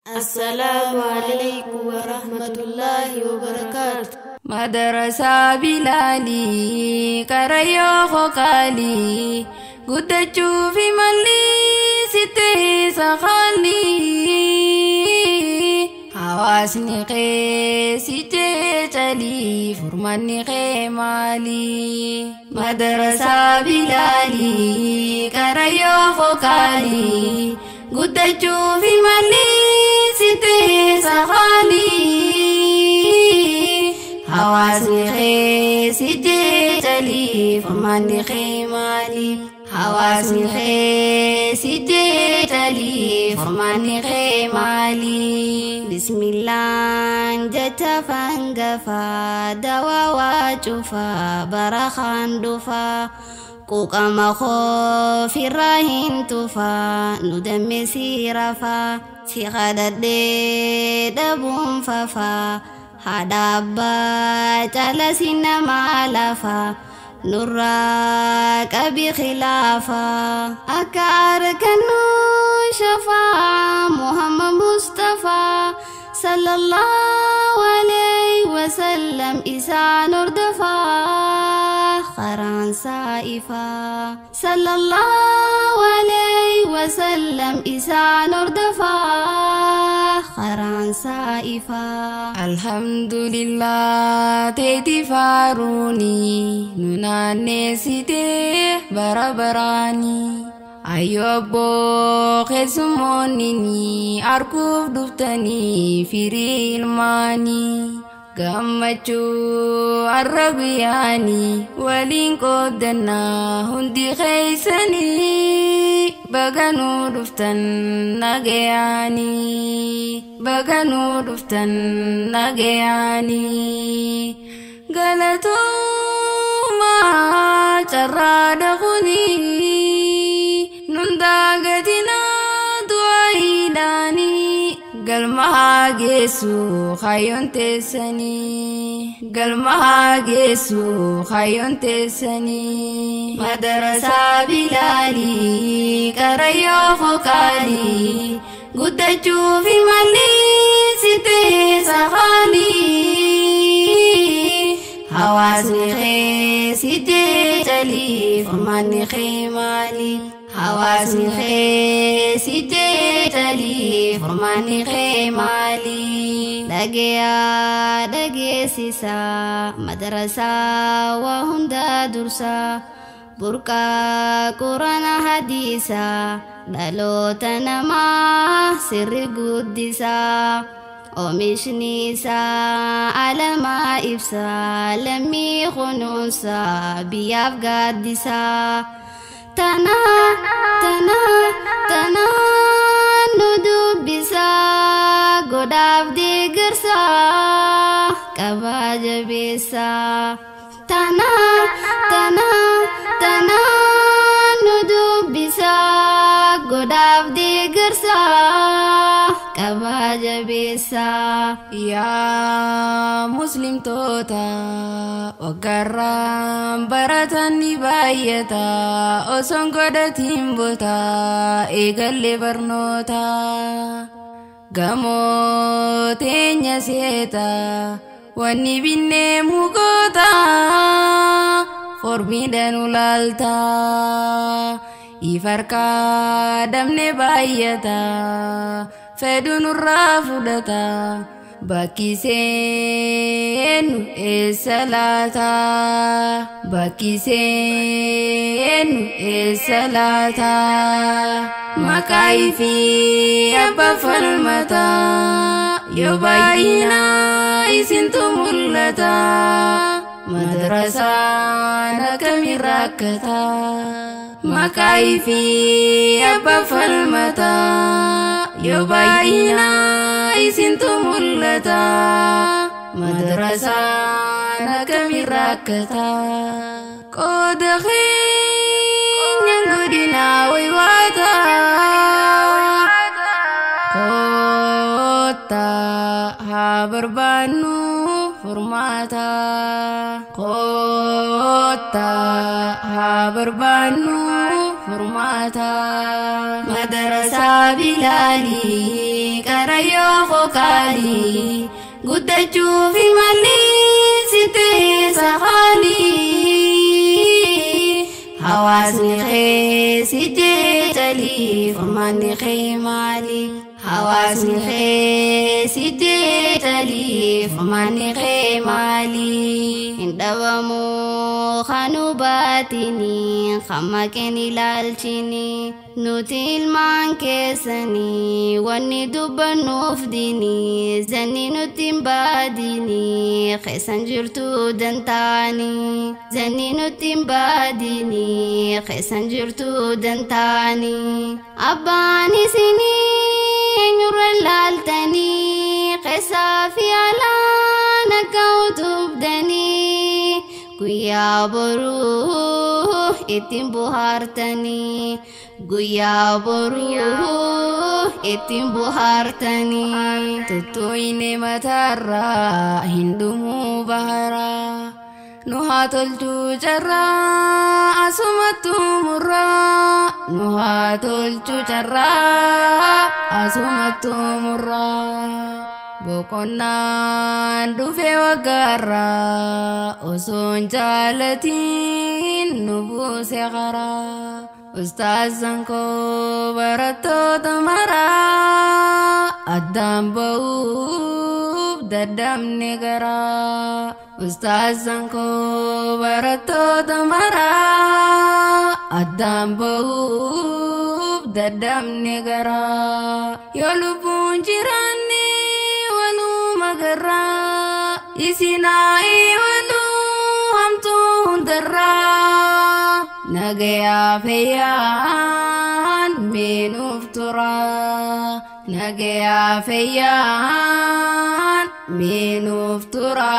Assalamualaikum warahmatullahi wabarakatuh. Madrasa Bilali karayo khokali gudachu fi mali site sakhali hawas ni khe site chali furman ni khe mali. Madrasa Bilali karayo khokali gudachu fi mali site sakhali hawas ni khe site chali furman ni khe mali. Hawas ni khe site chali furman ni khe mali. Bismillah jata fangafa dawa wajufa barakhan dufa kukama kho firahin tufa nudame sirafa sikhadade dabum fafa hadabba cala sinama alafa nurra kabi khilafa akar kanu shafa Muhammad Mustafa sallallahu alaihi wasallam isa nurdafa kharan saifa sallallahu alaihi wasallam isa nurdafa kharan saifa. Alhamdulillah teti faruni nunane site barabarani ayobbo kesumonini arkuf duftani firil mani gammachu arrabiyani walin kodana hundi khaysani baganu duftan nagayani baganu duftan nagayani galatuma charrada khuni nundagatina duaidani galmaha gesu khayon tesani galmaha gesu khayon tesani. Madrasa Bilali karayo khokali gudachu fi mali site sakhali hawas ni khe site chali furman ni khe mali. Hawas ni khe site chali furman ni khe mali. Dagaya dage sisa madrasa wa hunda dursa burka Quran hadisa dalota nama sirri guddisa omishnisa alama ifsa lami khunusa biyaf gaddisa tana nudubisa godaf digersa kabaja bisa tana nudubisa godaf digersa kabaja bisa. Ya muslim tota wagaram baratan ni bayata osong goda timbota egalle barnota gamo tenya seta wani binne mugota forbidan ulalta ifarka damne bayata fedun rafudata bakisenu esalata bakisenu esalata makaifi apa falmata yobayina isintumulata madrasa nakamirakata makaifi apa falmata yobayina isintumulata madrasa nakamirakata kodakhin yanudina wiwata kota haberbanu formata kota haberbanu فرماتا مدرسة بلالي كريو فوكالي قد تشوف الملي ستي سخالي حواسني خي سجيتلي فرماني خي مالي حواسني خي سجيتلي فرماني خي مالي اندوامو خانو باتني خمكني لالشيني نوتي المان كيسني واني دوبا نوفديني زني نوتي مباديني خيسان جرتو دنتاني زني نوتي مباديني خيسان جرتو دنتاني أباني سني نور اللالتني خيسا في علانك وتبدني قويا بروح اتم بوهارتني قويا بروح اتم بوهارتني تتويني مترى هندمو بهرا نهات الجرى أسمت مرا نهات الجرى أسمت مرا بوكونان دوفي وغارا أسون جالتين نبو سيغرا أستاذ زنكو براتو تمرا أدام بوب ددام نغرا أستاذ زنكو براتو تمرا أدام بوب ددام نغرا يولبون جيراني مغرا إسنائي ولو همتون درا نجيا فيان من افترا نجيا فيان من افترا